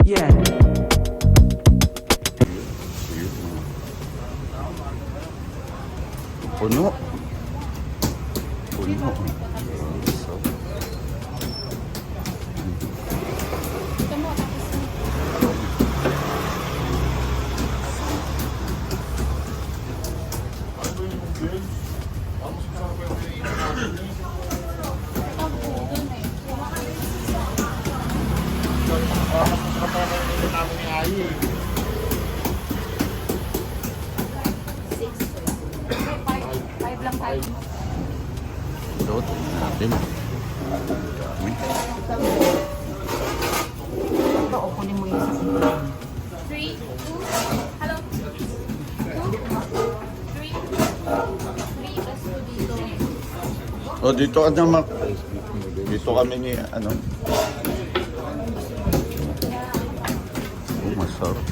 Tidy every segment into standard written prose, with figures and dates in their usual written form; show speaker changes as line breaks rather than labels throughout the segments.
Yeah.
Puno. Puno. So, ito, tingnan natin. Dami.
Ito, o kunin mo yung isa.
3, 2, hello. 2, 3, 3, let's do dito.
O, dito ka naman. Dito kami ni, ano. Oh, masarap.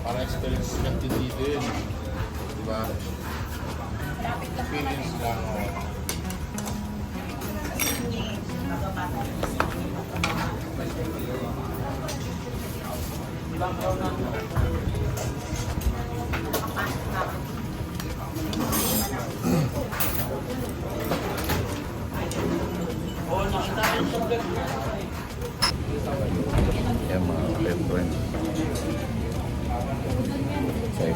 Para experience ng tindi din. Diba? Experience lang.
Yan mga friend. Okay.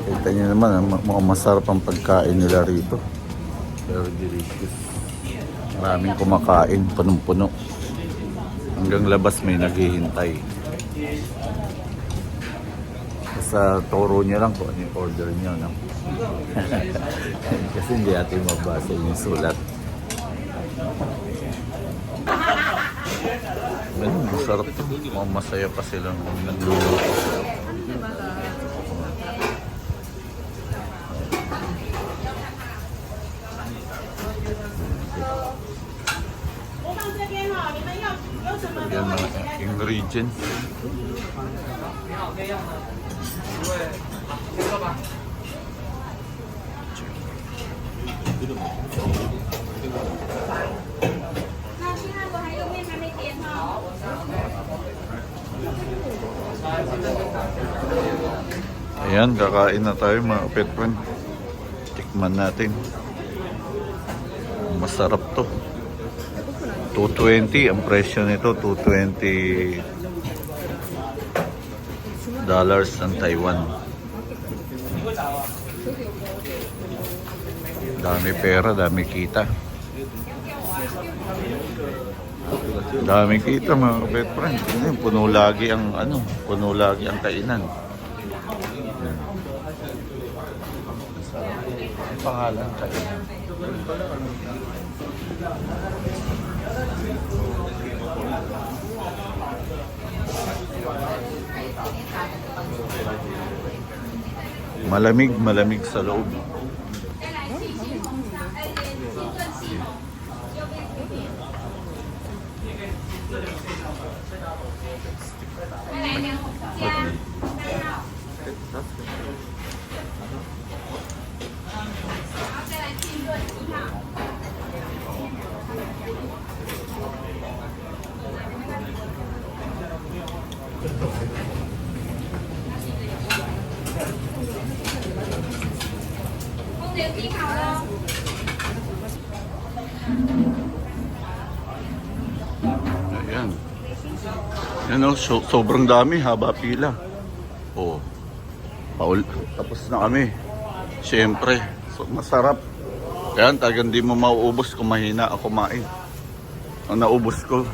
Kita nyo naman, mukhang masarap ang pagkain nila rito. Very delicious. Maraming kumakain, punong-puno. Hanggang labas may naghihintay. Sa turo nyo lang kung ano yung order nyo, no? Kasi hindi natin mabasa yung sulat. Ganun, masarap to. Mukhang masaya pa silang nagluluto. Yan mga ingredients. Ayan, kakain na tayo mga pet friend. Tikman natin. Masarap to. 220 ang presyo nito, $220 ng Taiwan. Dami pera, dami kita. Dami kita mga pet friend. Puno lagi ang puno lagi ang kainan. Ang pangalan kainan. Malamig sa loob. Ayan. Yan o, sobrang dami, haba pila. Oh, tapos na kami. Siyempre, masarap. Yan, talagang di mo mauubos kung mahina ako kumain. Ang naubos ko.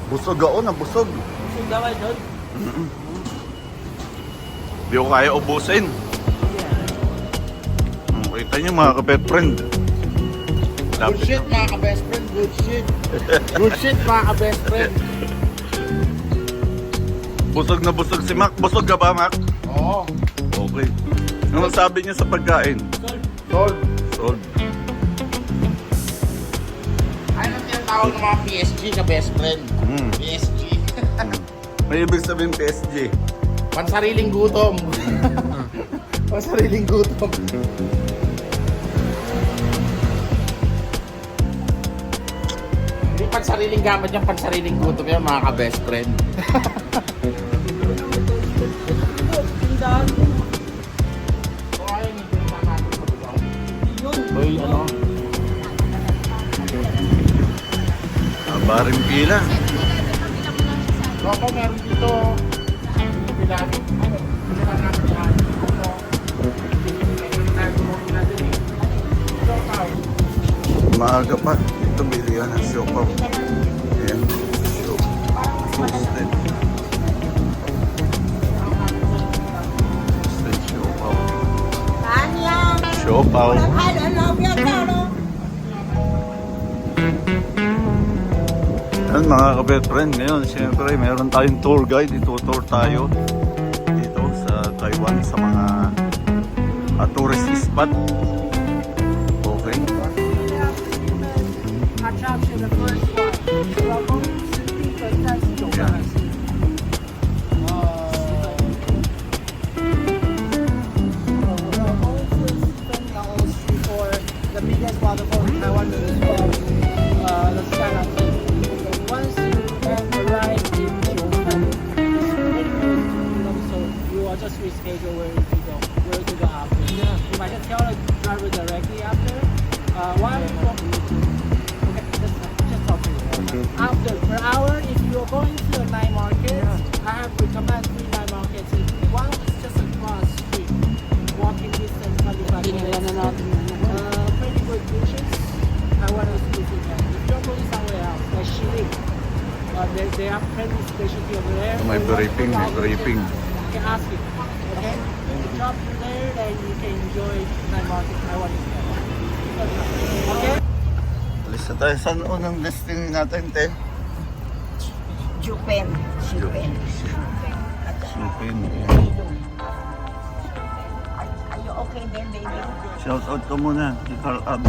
Busog ako, nabusog.
Busog daw ay doon.
Di ko kaya ubusin. Kita nyo mga ka-pet friend.
Good shit mga ka-best friend, good shit. Good shit mga ka-best friend.
Busog na busog si Mac. Busog ka ba, Mac?
Oo.
Okay. Ano sabi niya sa pagkain?
Sold.
Sold.
Ano tinatawag ng mga PSG ka-best friend? PSG.
May ibig sabihin PSG.
Pansariling gutom. Pansariling gutom. Hindi pansariling gamit yung pansariling gutom yan mga ka-best friend. Uy, ano?
Baring pila.
Baka meron dito. Bilang. Bilang natin yan.
Maaga pa. Ito bilihan ng siopaw. Ayan. Toasted. Toasted siopaw. Siopaw. Yan mga ka-best friend, ngayon siyempre meron tayong tour guide, itutour tayo dito sa Taiwan sa mga tourist spot. Okay.
Attraction, the first one. We are going to see fantastic cars. We are going to spend for the biggest waterfall in Taiwan, which is called the Skyline. Once you have arrived in Chongqing, it's very close to Pudong, so you will just reschedule where to go after. You might just tell the driver directly after. While okay, just talk to you. After per hour, if you are going to a night market, I have recommend 3 night markets. One is just across street, walking distance 25 minutes. Pretty good dishes. I want to visit them. If you're going somewhere else, like Shilin, they have plenty specialty over there.
May briefing, may briefing.
You can ask it. Okay? You drop you there, then you can enjoy night market. I want to see that. Okay?
Alis na tayo. Saan unang destiny natin, te?
Jupen. Jupen.
Supin.
Are you okay then, baby?
Shout out ka muna. Si Carl Ab.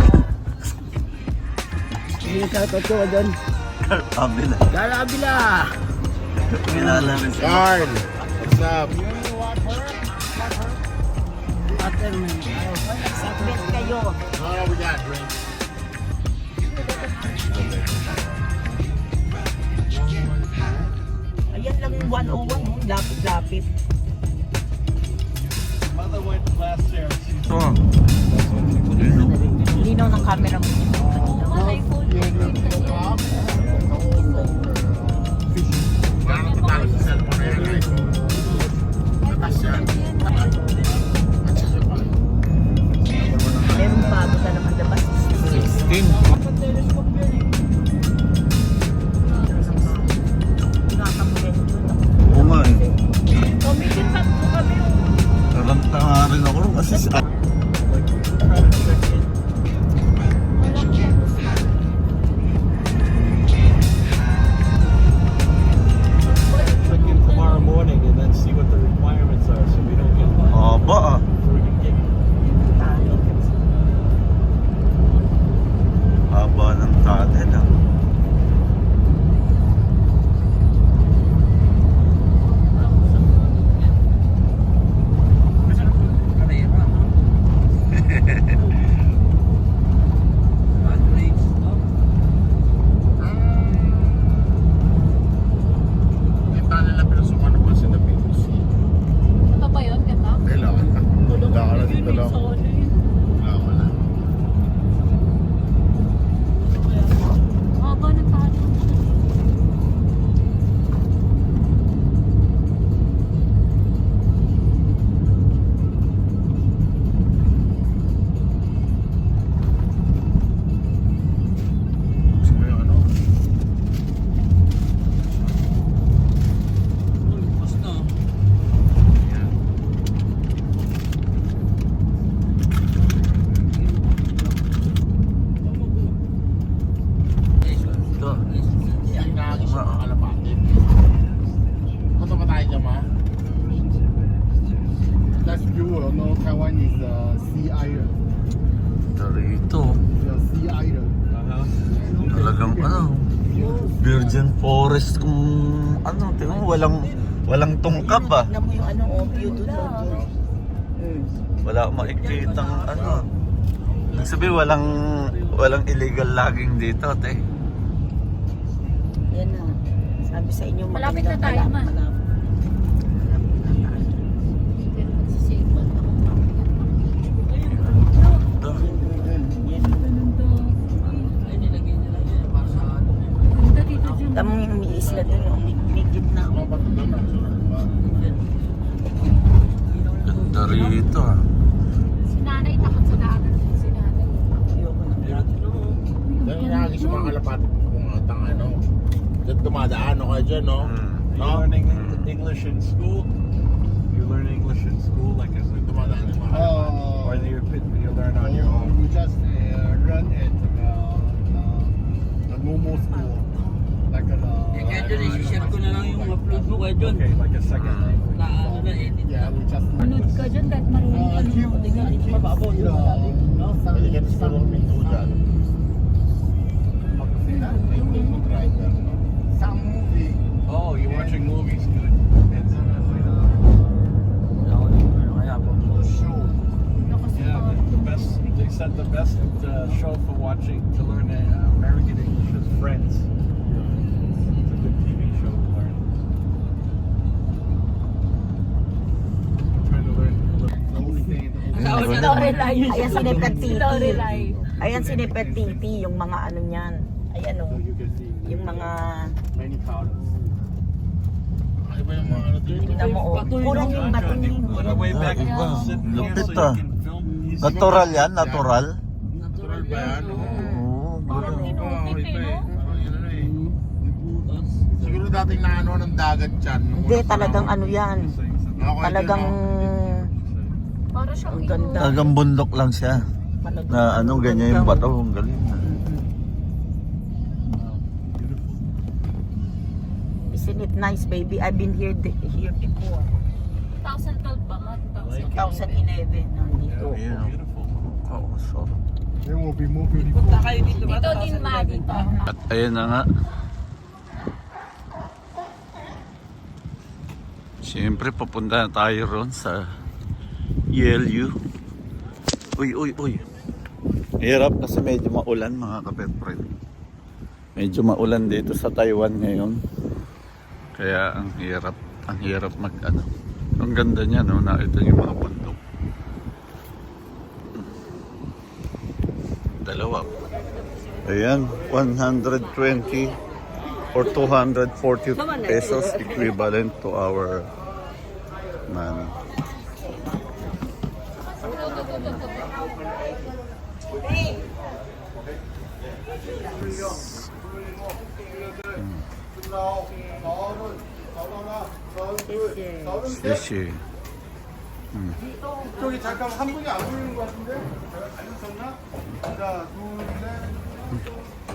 Carl Abila.
Gala Abila!
Kilala rin si
Carl! What's up?
Segment kayo.
No, we got drinks.
Ayan lang yung 101, lapit-lapit.
ito.
Linaw ng camera mo.
Parang natalo sa cellphone na yan. Natas yan.
Meron bago na naman labas.
16.
Oo nga eh.
Comedian pa po kami.
Taranta nga rin ako rin kasi nga.
mga kalapati. Punta pa tayo dyan, ma?
That's pure, no? Taiwan is sea island.
Narito.
The sea island.
Talagang ano, virgin forest kung ano, tingnan mo, walang tungkap ah.
Tignan mo yung ano, view doon.
Wala akong makikitang ano. Ibig sabihin, walang illegal logging dito, te.
Yan na. Sabi sa inyo,
Malapit na tayo, ma. Pero magsisave pa ako.
Ito.
Tama yung may isla doon, oh. May gitna.
Ganda rito ah.
Si nanay takot sa dagat. Si nanay.
Ayoko na.
Dahil hinahagis yung mga kalapati kung atang ano. Diyan dumadaan, no? Kayo dyan, no?
Are you
No?
learning English in school? You learn English in school, like as a
Dumadaan yung mga kalapati.
or you learn on your own?
We just run at the normal school. Like
Kaya dyan, i-share ko na lang yung upload mo kaya dyan.
Okay, like a second language.
Na ano na, edit na.
yeah, we just
Manood ka dyan kahit marunong ka
keep mababaw yung malalim. No?
Pwede ka siguro minto dyan.
Some movie.
Oh, you're watching movies, good. It's,
Show.
yeah, the best, they said the best show for watching to learn American English is Friends. It's a good TV show to learn. I'm trying to learn a little.
Ayan si Nepet Titi.
Lorelai.
Ayan si Nepet Titi, yung mga ano niyan. Ayan o.
You can see
Yung mga,
many colors.
Iba yung mga ano dyan.
tingnan mo o. Kurang yung bating.
On the way back,
iba.
sit here
Lupit
so you
ah.
can film.
Natural yan, natural.
Natural ba yan?
Oo,
Parang
ganun.
inupit eh, no?
Parang yun ano eh. Siguro dating na ano ng dagat dyan. nung
Hindi,
unang
talagang
panahon.
ano yan.
Okay,
Talagang,
Para siyang
ang ganda.
Talagang bundok lang siya.
Talagang
Na ano, ganyan yung bato. Ang galing.
Isn't it nice, baby? I've been here before.
2012 ba, ma?
2011 nandito.
Ayan. Oo, sarap.
Then will be more beautiful.
Punta kayo dito ba?
Dito din, ma, dito.
At ayan na nga. Siyempre, papunta na tayo ron sa YLU. Uy. Hirap kasi medyo maulan, mga kapetfriend. Medyo maulan dito sa Taiwan ngayon. Kaya ang hirap mag ano. Ang ganda niya, no? Nakita niyo yung mga bundok. Dalawa. Ayan, 120 or 240 pesos equivalent to our money. Sushi.
저기 잠깐 한 분이 안 보이는 것 같은데? 안 웃었나? 자, 둘, 셋.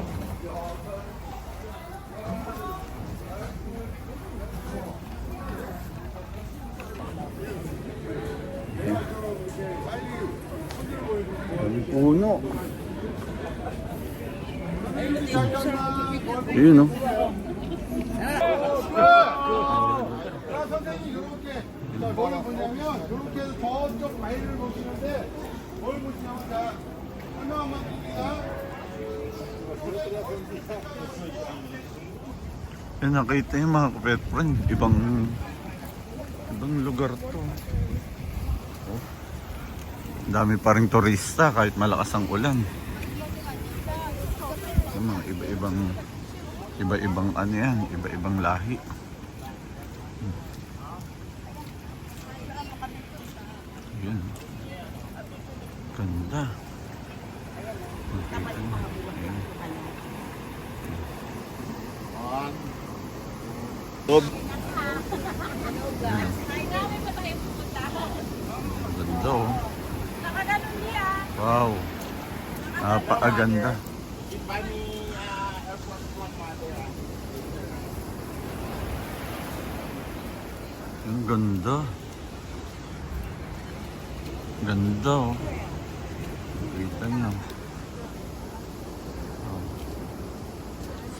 Puno. Yun, no?
자, 선생님 이렇게 뭘 보냐면 이렇게 해서 저쪽 마일을 보시는데 뭘 보시냐면 자, 설명한번 드립니다.
Yan, nakita yung mga kapetfriend. Ibang lugar to. Oh. Ang dami pa rin turista kahit malakas ang ulan. Yung mga iba-ibang ano yan, iba-ibang lahi. Yan. Ganda. Nakita mo. Ayan. Tob. Ganda oh. Wow. Napakaganda. Ang ganda. Ganda oh. Kita niyo. Oh.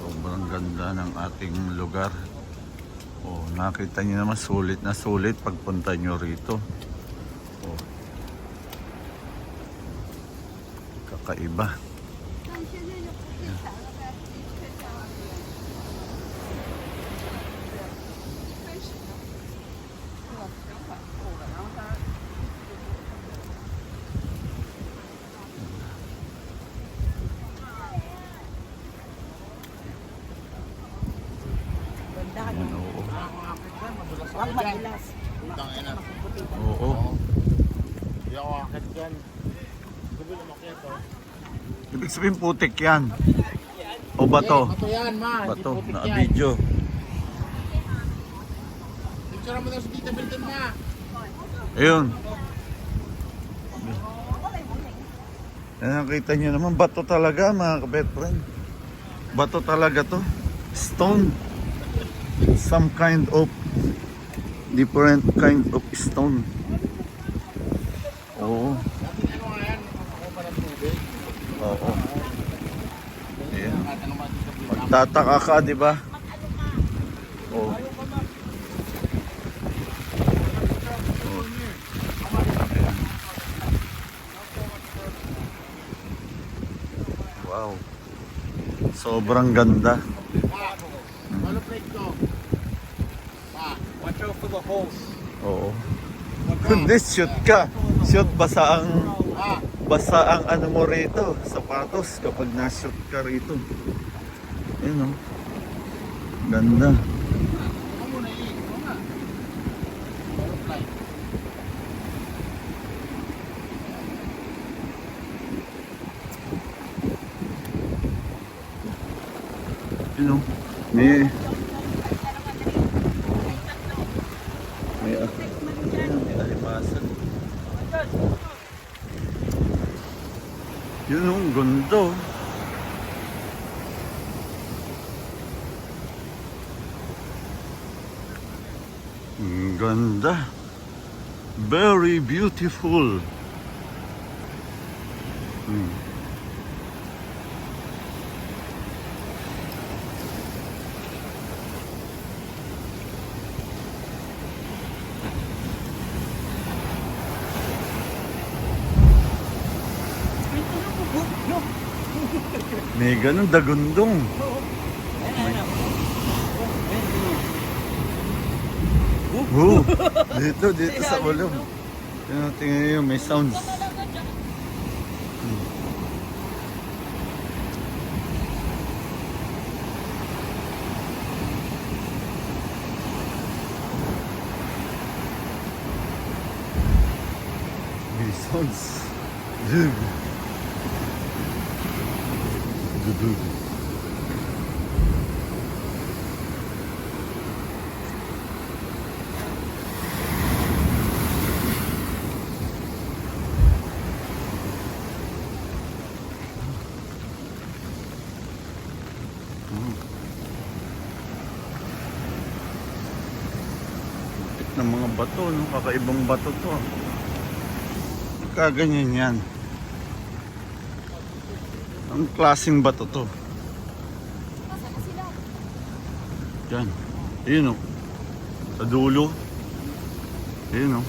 Sobrang ganda ng ating lugar. Oh, nakita niyo naman sulit na sulit pagpunta niyo rito. Oh. Kakaiba. Ayan, oo.
Huwag madulas.
Putang ina.
Oo.
Hindi ako akit dyan. Gusto mo makit oh.
Ibig sabihin putik yan. O bato?
Bato yan, ma.
Bato,
Hindi putik yan.
na-video.
Picture mo daw sa Tita Milton, ma.
Ayun. Ayan, nakita nyo naman, bato talaga mga kabet friend. Bato talaga to. Stone. Some kind of different kind of stone. Oo.
Dati ano nga yan, makakuha pa ng tubig.
Oo. Ayan.
Ano ba dito sa Pilam?
Magtataka ka, di ba? Oo. Ayan. Wow. Sobrang ganda.
Ano plate ko? Ma.
Watch out for the holes.
Oo. Kundi shoot ka. Shoot basa ang ano mo rito, sapatos kapag na-shoot ka rito. Ayun oh. Ganda. Ayun oh. May alimasan. Yun ang ganda. Ang ganda. Very beautiful. May ganun dagundong. Dito sa ulo. Tingnan niyo, may sounds. May sounds. Ng mga bato, no? Kakaibang bato to. Kaganyan yan. Ang klaseng bato to. Yan. Ayun o. Sa dulo. Ayun o.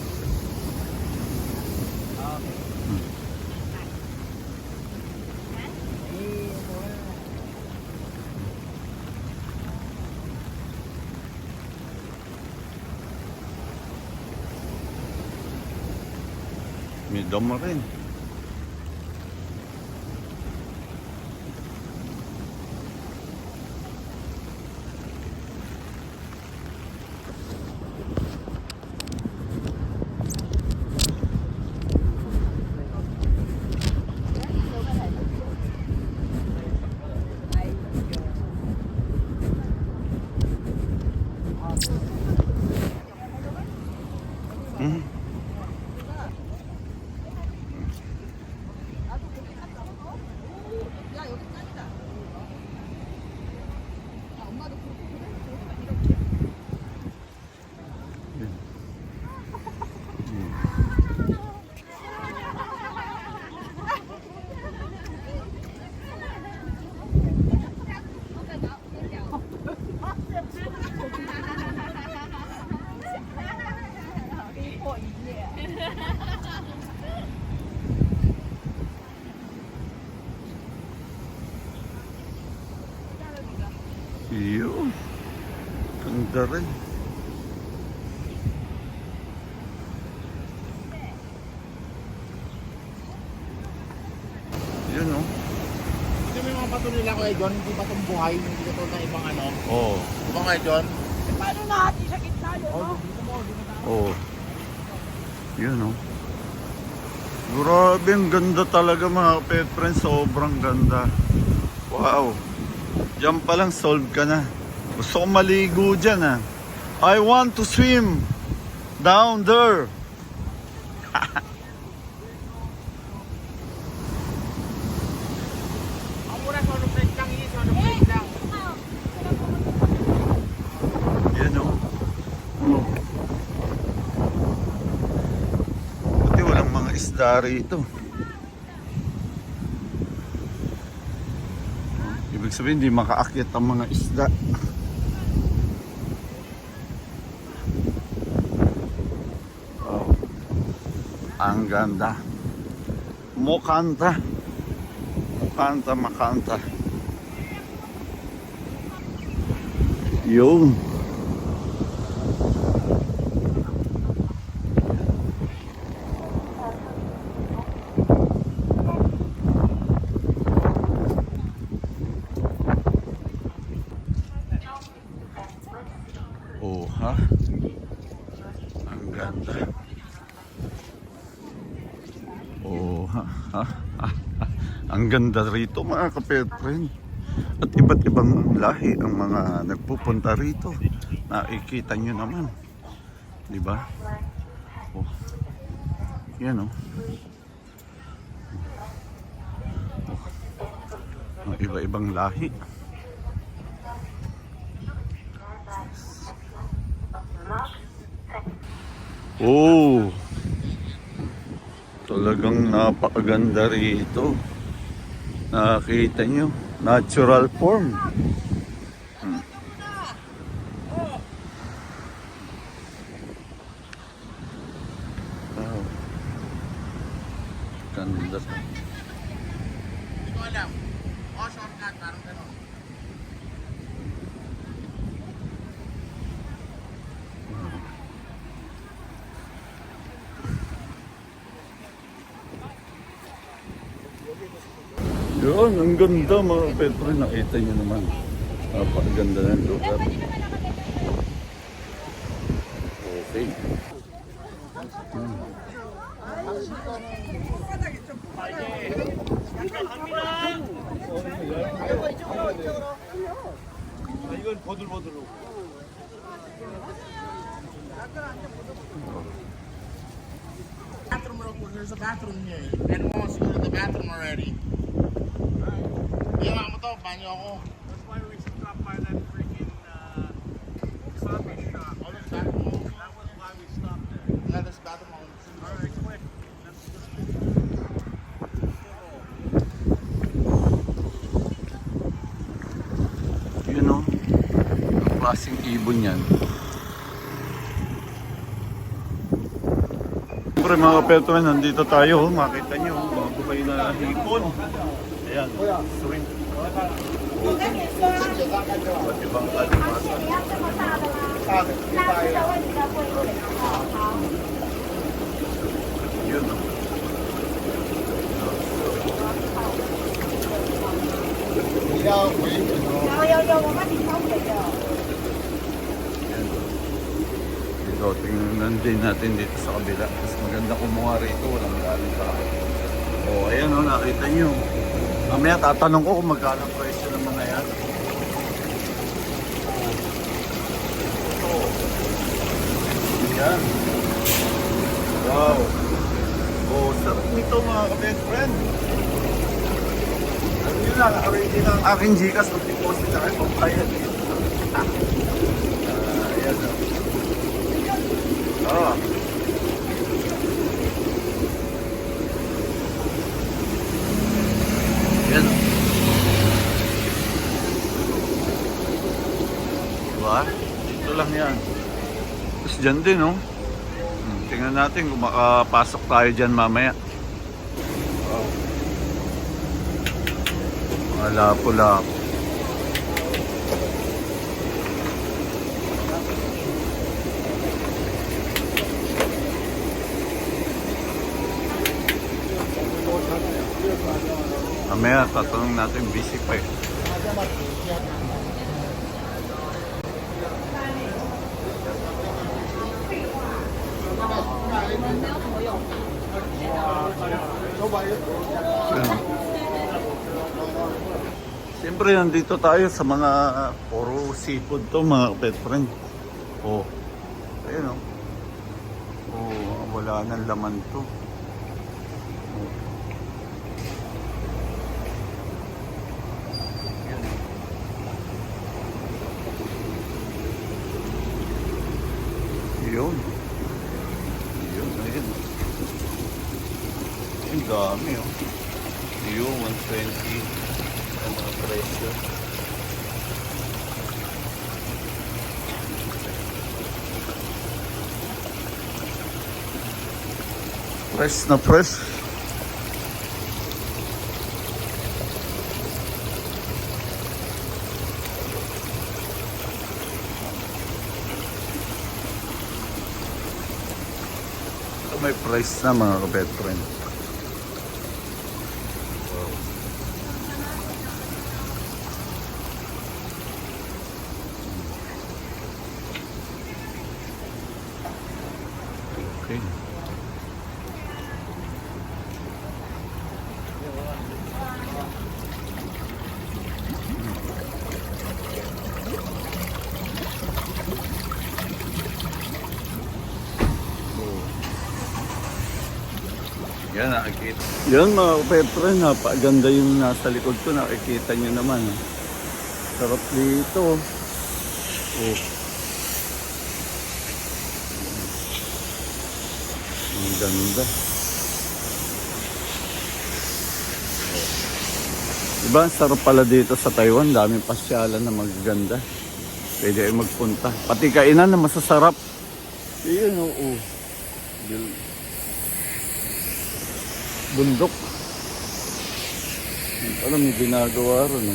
May damo rin. Yun. Ganda rin. Yun oh.
Hindi mo yung mga bato nila Kuya John, hindi batong buhay, hindi katulad ng ibang ano.
Oo.
Diba Kuya John?
Oo. Yun oh. Grabe, ang ganda talaga mga pet friends. Sobrang ganda. Wow. Diyan pa lang solve ka na. Gusto ko maligo dyan ah. I want to swim down there.
Ang mura sa ano plate lang, hindi sa ano plate lang.
Yan o. Buti walang mga isda rito. Ibig sabihin hindi makaakyat ang mga isda. Oh. Ang ganda. Mukanta. Mukanta, makanta. Yun. Oh, ha? Ang ganda. Oh, ha? Ha? Ha? Ha? Ang ganda rito mga kapetren. At iba't ibang lahi ang mga nagpupunta rito. Nakikita nyo naman. Di ba? Oh. Yan oh. Oh. Iba-ibang lahi. Oh, talagang napakaganda rito. Nakita nyo, natural form. Wow. Ganda.
Hindi ko alam. Oh, shortcut, parang gano'n.
Yun, ang ganda mga Petro. Nakita nyo naman. Napakaganda ng lugar. Okay.
이건 보들보들로.
Bathroom real quick. There's a bathroom here. And wants to go to the bathroom already. Iyawa mo to, banyo ako.
That's why we stopped by that freaking coffee shop.
Oh, there's bathroom homes.
That was why we stopped there.
Yeah, there's bathroom homes.
All right, quick. Let's just
Yun o. Ang klaseng ibon yan. Siyempre mga Petro, nandito tayo. Makita nyo, mga bukay na hipon. Ayan, swing. Ba't ibang kalibasa? Yun o. Dito, tingnan din natin dito sa kabila. Mas maganda kumuha rito, walang galing pa. O, ayan o, nakita nyo. Mamaya tatanong ko kung magkano ang presyo ng mga yan. Yan. Wow. Oh, sarap nito mga ka-best friend. Ano yun lang, naka-ready ng aking Gcash mag-deposit na kayo pagkaya dito. Ayan o. Oh. Yan. Diba? Dito lang yan. Tapos dyan din, oh. Tingnan natin kung makapasok tayo dyan mamaya. Wow. Mga lapo-lapo. Mamaya tatanong natin, busy pa eh. Siyempre, nandito tayo sa mga puro seafood to, mga pet friend. Oh, ayun oh. Oh, wala nang laman to. Oh. Yun. Yun, ayun. Ang dami oh. Yun, 120. Ang mga presyo. Fresh na fresh. So, may price na mga kapet friend. Okay. Yan, nakikita. Yan mga kapepre, napaganda yung nasa likod ko. Nakikita nyo naman. Sarap dito. Oh. Ang ganda. Oh. Diba, sarap pala dito sa Taiwan. Daming pasyalan na magaganda. Pwede ay magpunta. Pati kainan na masasarap. Iyan, oo. Bundok. Alam, may ginagawa ron.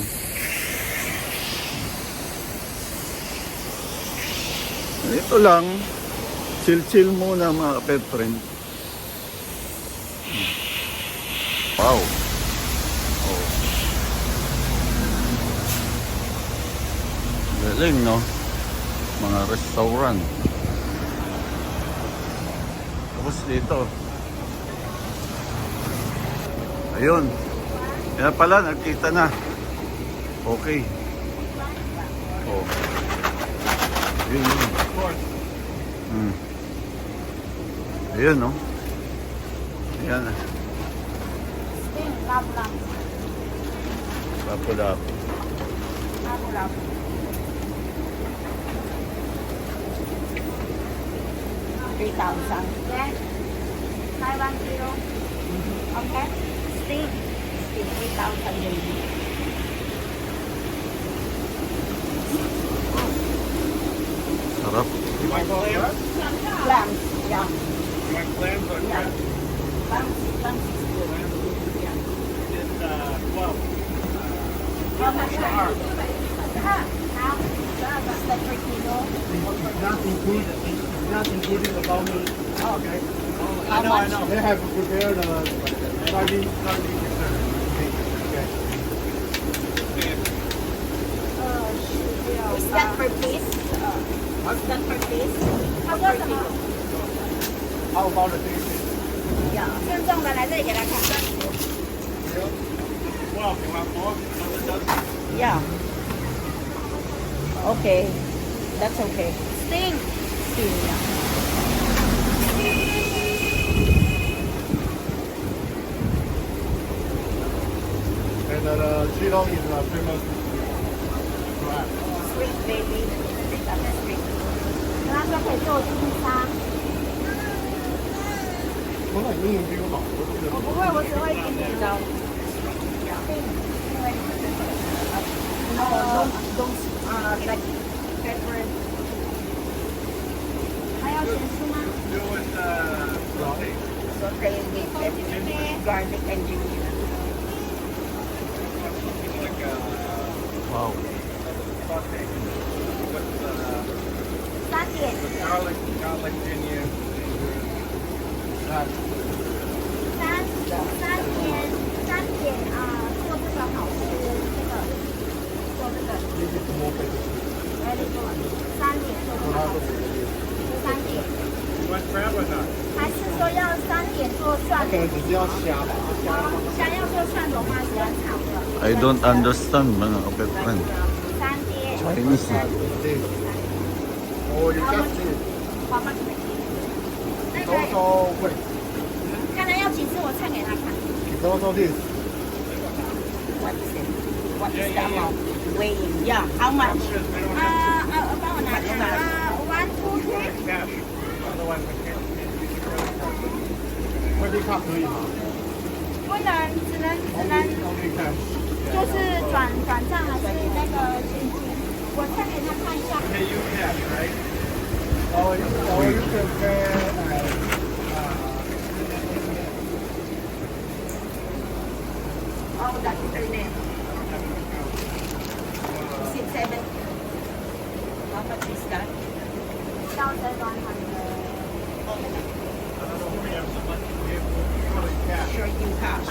Ito lang. Chill-chill muna mga pet friend. Wow. Oh. Galing, no? Mga restaurant. Tapos dito. Ayun. Yan pala, nagkita na. Okay. Oh. Ayun, yun. Ayun, no? Ayan. Lapu-lapu.
Lapu-lapu. 3,000. Yes. Taiwan kilo. Okay. Steak. Steak 3,000 baby.
Sarap.
Clams. Yeah.
You want clams or
Yeah.
shrimp?
Clams is good. Yeah.
It's 12.
How much are How? Is that per kilo?
Not including the bounty.
Oh, okay.
I know. They have prepared sardine reserve. Okay.
Is that per piece? Is that per piece? How per kilo?
How about the thing?
Yeah. 郑重的来这里给他看。
12, you want more? Another dozen?
Yeah. Okay. That's okay. Sting. Sting, yeah.
And Shilong is famous crab.
Sweet baby. That's sweet. 跟他说可以做金沙。
可能英文比我好，我记得。
我不会，我只会一点招。like pepper。还要咸酥吗
Do it saute.
？Saute with pepper, garlic and ginger.
Like
Wow.
saute. With
3点。
garlic, ginger.
3点做这3点，
Want crab or not?
还是说要3点做蒜？
可能只是要虾吧，
想要做蒜蓉吗？喜欢炒的。
I don't understand mga kapet friend.
3点。
Chinese na.
Oh, you just need
那个
also wait.
看他要几次，我称给他看。
It's also this.
What is it? What is the amount? Weighing. Yeah. How much?
帮我拿看。1, 2, 3。
Cash. Otherwise, I can't.
快递卡可以吗？
不能，只能
可以看。
就是转账还是那个现金？我称给他看一下。
Pay you cash, right?
Oh, you can pay.
Oh, that's the name. Is it 7? How much is that?
1,100。
Sure you cash.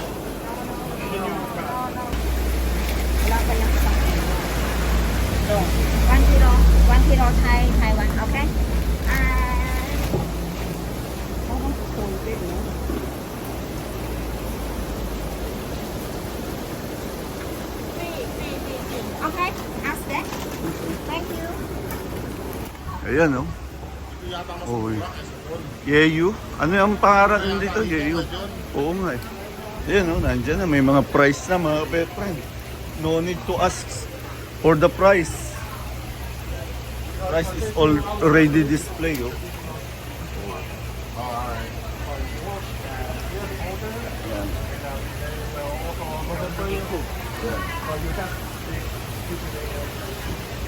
Wala pa yung isang kilo. No.
1 kilo Taiwan, okay? Okay, ask that. Thank you.
Ayan oh. Oh, Yeyu. Ano yung pangalan dito? Yeyu. Oo nga eh. Ayan oh, nandyan na. May mga price na mga kapet friend. No need to ask for the price. Price is already displayed oh.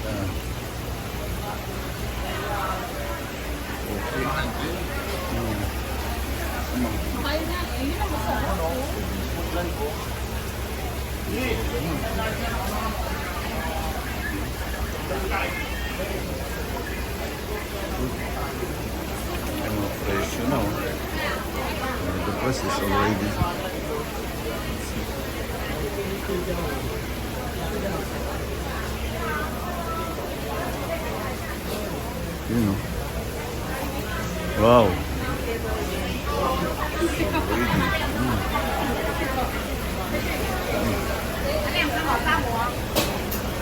Ayan. Ang mga presyo na oh. The price is already. Yun oh. Wow. Already.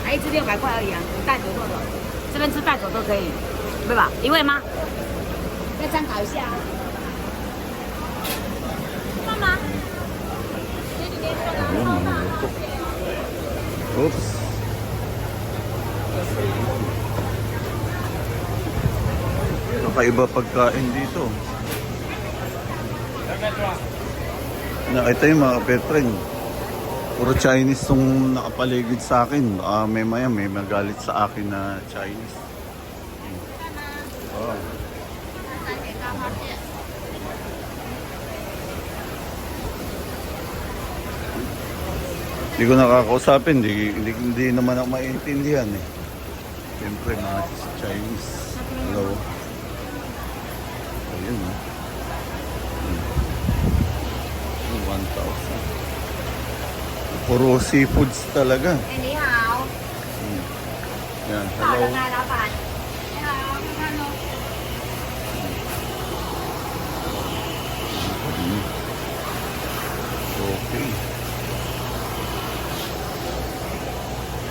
还一只600块而已啊，带走做的，这边吃带走都可以，对吧？一位吗？要参考一下啊。
干嘛？
Ayun, mga luto. Oops. Kakaiba pagkain dito. Nakita yung mga kapetren. Puro Chinese tong nakapaligid sa akin. Baka may magalit sa akin na Chinese. Oh. Hindi ko nakakausapin, hindi naman ako maintindihan eh. Siyempre, mga Chinese. Hello. Ayun oh. 1,000. Puro seafoods talaga.
哎，你好，
Yan,
好的
hello.
吗，老板？你好，看看哦。
Okay.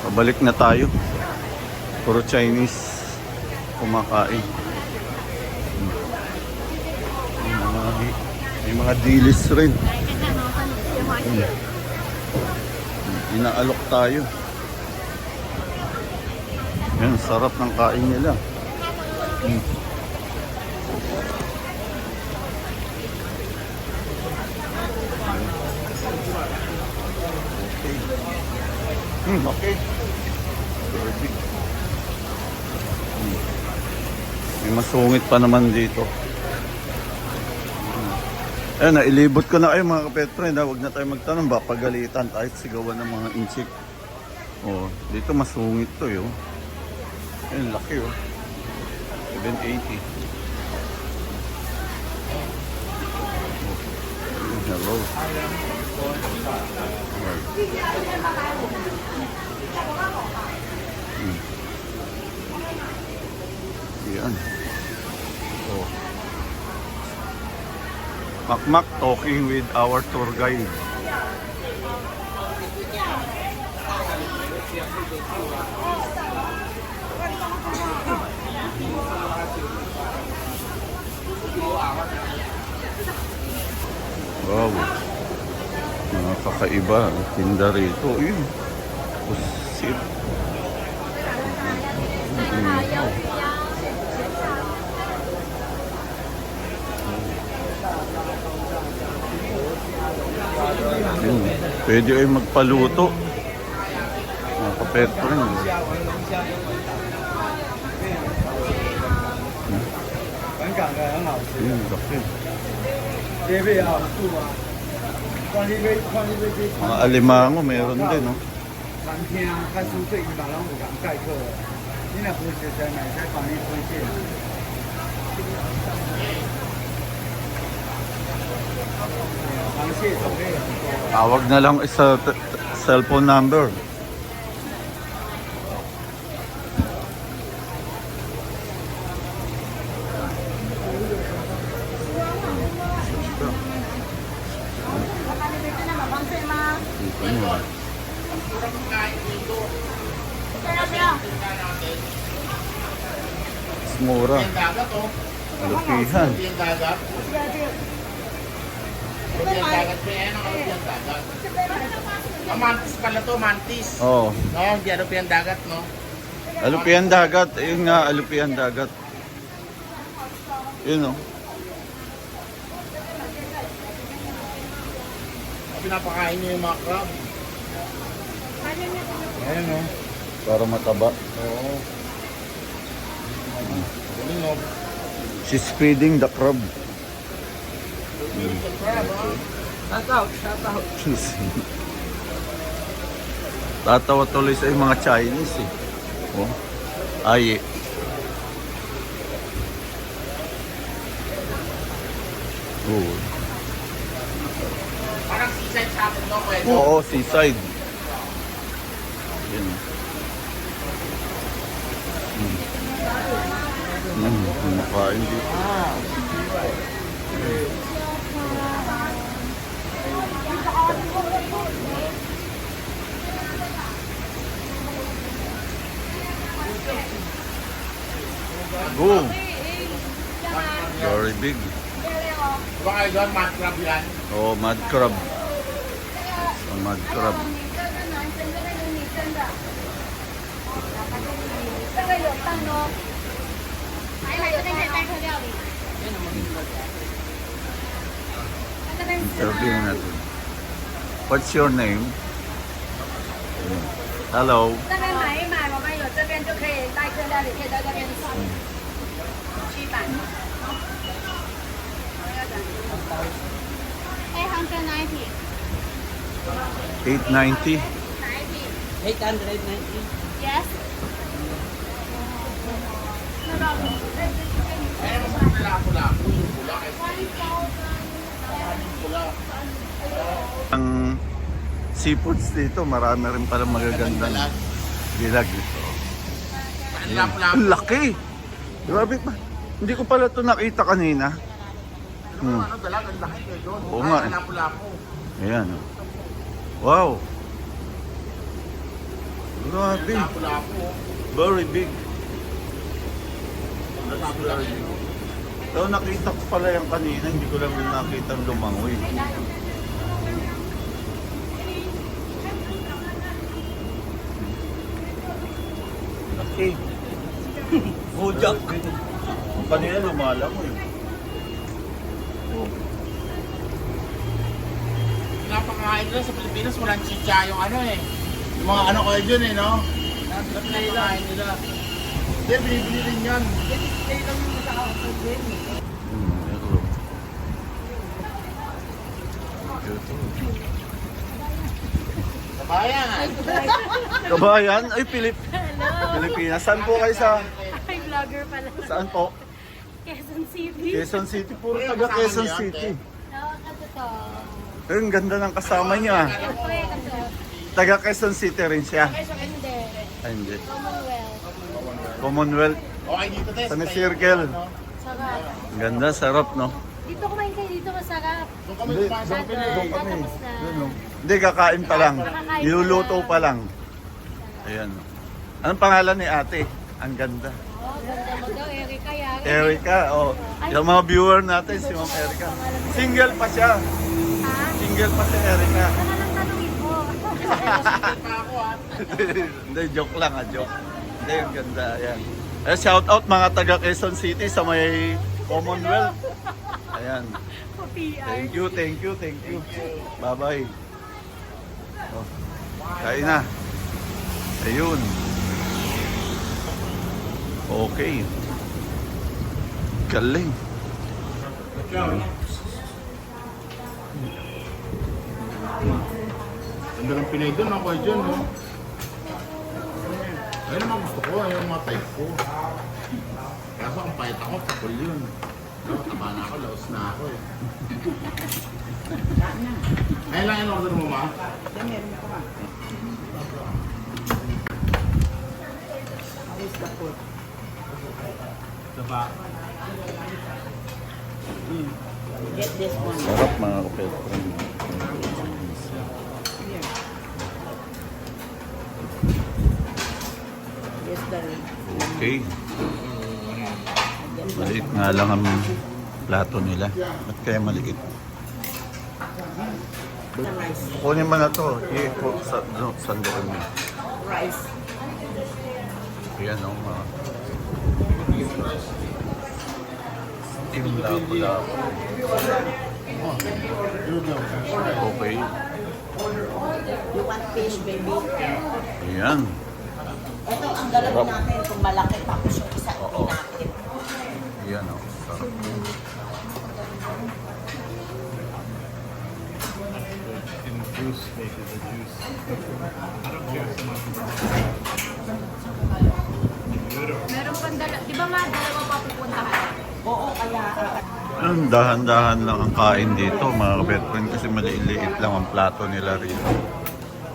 Pabalik na tayo. Puro Chinese kumakain. May mga dilis rin.
来看看哦，帮你切花蟹。
Inaalok tayo. Yan, sarap ng kain nila. Okay. Perfect. May masungit pa naman dito. Ayan, nailibot ko na kayo mga kapet friend. Huwag na tayo magtanong, baka pagalitan tayo sigawan ng mga inchik. Oh, dito masungit to yun. Ayan, laki oh. 780. Hello. Right. Yan. Oh. Makmak talking with our tour guide. Wow. Mga kakaiba. Tinda rito. Yun. Pusit. Yun. Pwede ay magpaluto. Mga kapetro rin. Yun, laki. Mga alimango meron din, no?
蓝天啊，看书对伊马朗五港盖克，你那不是在买在防疫风险？ 螃蟹种类很多。
Tawag na lang sa cellphone number. Mura.
Dagat oh.
Lupihan.
Yung dagat. Yung dagat pa yan, ang yung dagat. Mantis pala to, mantis.
Oh,
No, hindi ano pa yung dagat, no?
alupihan dagat. Ayun nga, alupihan dagat. Yun, oh.
Pinapakain niyo yung mga crab. Ayan, no?
Para mataba.
Oo. Galing, no?
She's feeding the crab.
Shout out, shout out.
Tatawa tuloy sa mga Chinese eh. Oh. Ay. Oh.
Parang seaside sa atin, no? Pwede.
Oo, seaside. Yan. Kumakain dito. Oh, very big.
Diba kayo doon, mad crab yan?
Oh, mud crab. A mud crab.
这个有蛋哦，还有那个代客料理。这边是
Interview natin. What's your name? Hello.
这边买一买，我们有这边就可以代客料理，可以在这边吃。七百。890。
890.
890.
Yes.
Ayan, mas pula-pula. Yung pula kayo.
Ang seafoods dito, marami rin pala magagandang bilag ito.
Pula-pula.
Ang laki! Grabe pa. Hindi ko pala ito nakita kanina.
Ano talaga, ang laki kayo doon.
Oo nga.
Pula-pula-po.
Ayan. oh. Wow! Grabe.
Pula-pula-po.
Very big. That's very big. So nakita ko pala yung kanina, hindi ko lang nakita ang lumangoy. Laki. Bujak. Ang kanina lumalangoy. Oh.
Pinapakain nila sa Pilipinas, walang chicha yung ano eh. Yung mga ano kayo dyan eh, no? Pinapakain nila. Hindi, binibili rin yan. Kabayan!
Kabayan? Ay, Pilipinas. Saan po kayo sa...
Ay, vlogger pala.
Saan po?
Quezon City.
Quezon City. Puro taga Quezon City.
No, ano to?
Ay, ang ganda ng kasama niya. Taga Quezon City rin siya.
Hindi.
Ay, hindi.
Commonwealth.
Commonwealth.
Okay, dito tayo.
Semicircle.
Sarap.
Ganda, sarap, no?
Dito kumain kayo, dito masarap.
Doon kami
Hindi,
kumain sa
doon
kapila.
Tapos na.
Hindi, kakain pa lang.
Kakakain
Niluluto
pa
pa lang. Ayan. Anong pangalan ni ate? Ang ganda.
Oh, ganda mo daw, Erika yan.
Erica, oh. Yung mga viewer natin, si Ma'am Erica. Single pa siya.
Ha?
Single pa si Erica.
Saka lang tanongin mo.
Hindi, joke lang joke. Hindi, ang ganda. Ayan. Shout out mga taga Quezon City sa may Commonwealth. Ayan. Thank you. Bye-bye. Oh, kain na. Ayun. Okay. Galing.
Ganda ng Pinay doon, ako ay dyan, no? Ayun naman gusto ko, ayun mga type ko. Kaso ang pahit ako, kapul yun. No, taba na ako, laos na ako eh. Ayun lang yung order mo, ma?
Sarap mga kapetren. Okay. Maliit nga lang ang plato nila. Ba't kaya maliit? Kunin mo na to. I-cook sa sandokan mo.
Rice.
Ayan o mga steam lapo-lapo. Okay.
You want fish, baby?
Ayan.
Ito ang galawin natin kung malaki tapos yung isa pinakit.
Ayan o. Sarap.
In juice, maybe the juice. I don't care so much about
Meron pang di ba nga dalawa pa pupuntahan?
Oo, kaya
Ang dahan-dahan lang ang kain dito mga kapetren kasi maliit lang ang plato nila rito.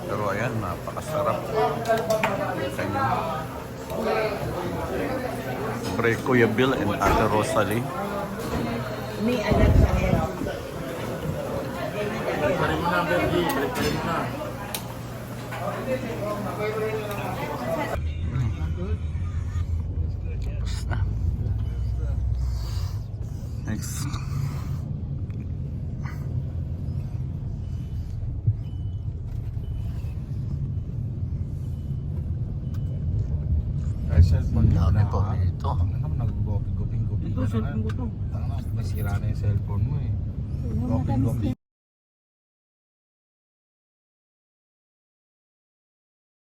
Pero ayan, napakasarap. Kanya. Siyempre, Kuya Bill and Ate Rosalie.
me, I like the hair.
Balik mo na, Bergie. Balik mo na.
Tapos na. Next.
Ay, cellphone mo
Dami
na.
po dito.
Ano, nag-goping-goping ka na. Ito, cellphone ko to. Masira na yung cellphone mo eh. Goping-goping